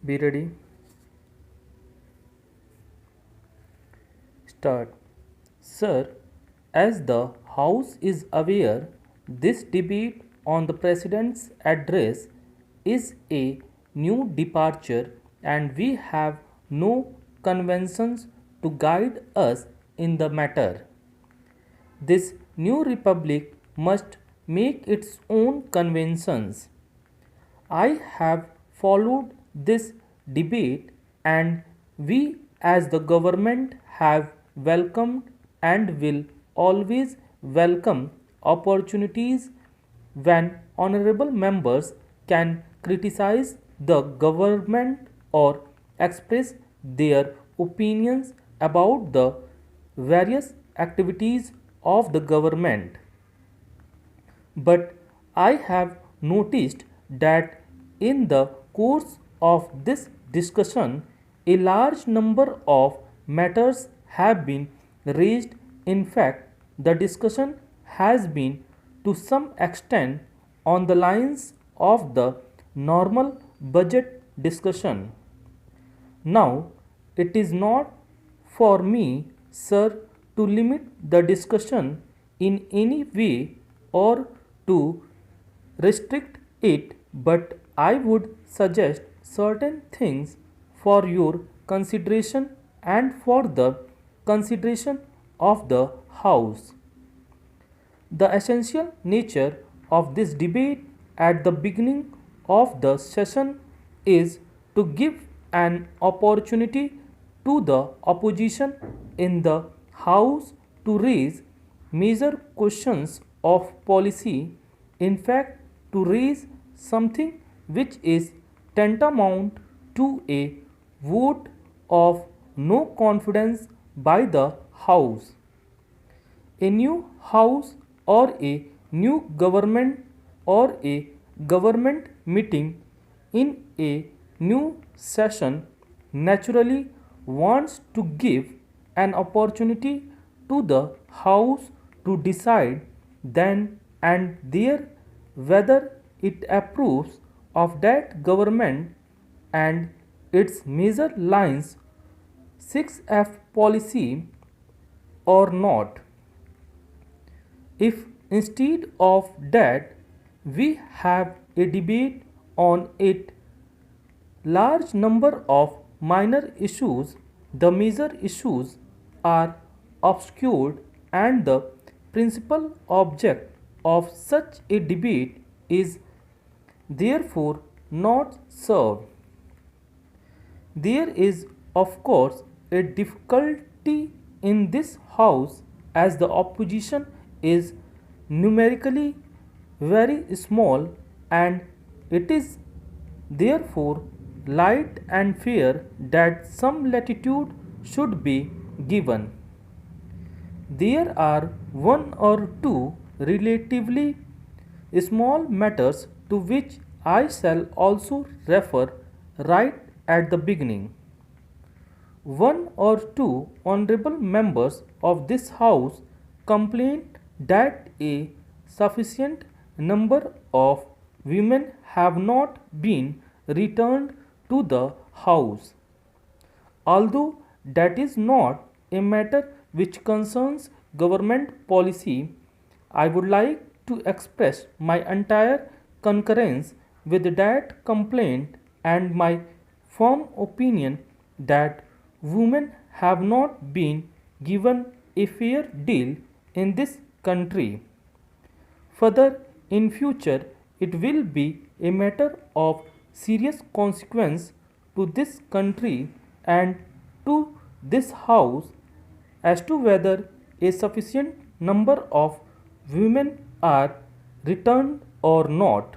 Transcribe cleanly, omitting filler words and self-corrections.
Be ready. Start. Sir, as the House is aware, this debate on the President's address is a new departure and we have no conventions to guide us in the matter. This new republic must make its own conventions. I have followed this debate, and we as the government have welcomed and will always welcome opportunities when honorable members can criticize the government or express their opinions about the various activities of the government. But I have noticed that in the course of this discussion, a large number of matters have been raised. In fact, the discussion has been to some extent on the lines of the normal budget discussion. Now, it is not for me, sir, to limit the discussion in any way or to restrict it, but I would suggest certain things for your consideration and for the consideration of the House. The essential nature of this debate at the beginning of the session is to give an opportunity to the opposition in the House to raise major questions of policy, in fact, to raise something which is tantamount to a vote of no confidence by the House. A new House or a new government or a government meeting in a new session naturally wants to give an opportunity to the House to decide then and there whether it approves of that government and its major lines 6F policy or not. If instead of that we have a debate on it, large number of minor issues, the major issues are obscured and the principal object of such a debate is therefore not served. There is, of course, a difficulty in this House as the opposition is numerically very small and it is therefore light and fair that some latitude should be given. There are one or two relatively small matters to which I shall also refer right at the beginning. One or two honorable members of this House complained that a sufficient number of women have not been returned to the House. Although that is not a matter which concerns government policy, I would like to express my entire concurrence with that complaint and my firm opinion that women have not been given a fair deal in this country. Further, in future, it will be a matter of serious consequence to this country and to this House as to whether a sufficient number of women are returned or not.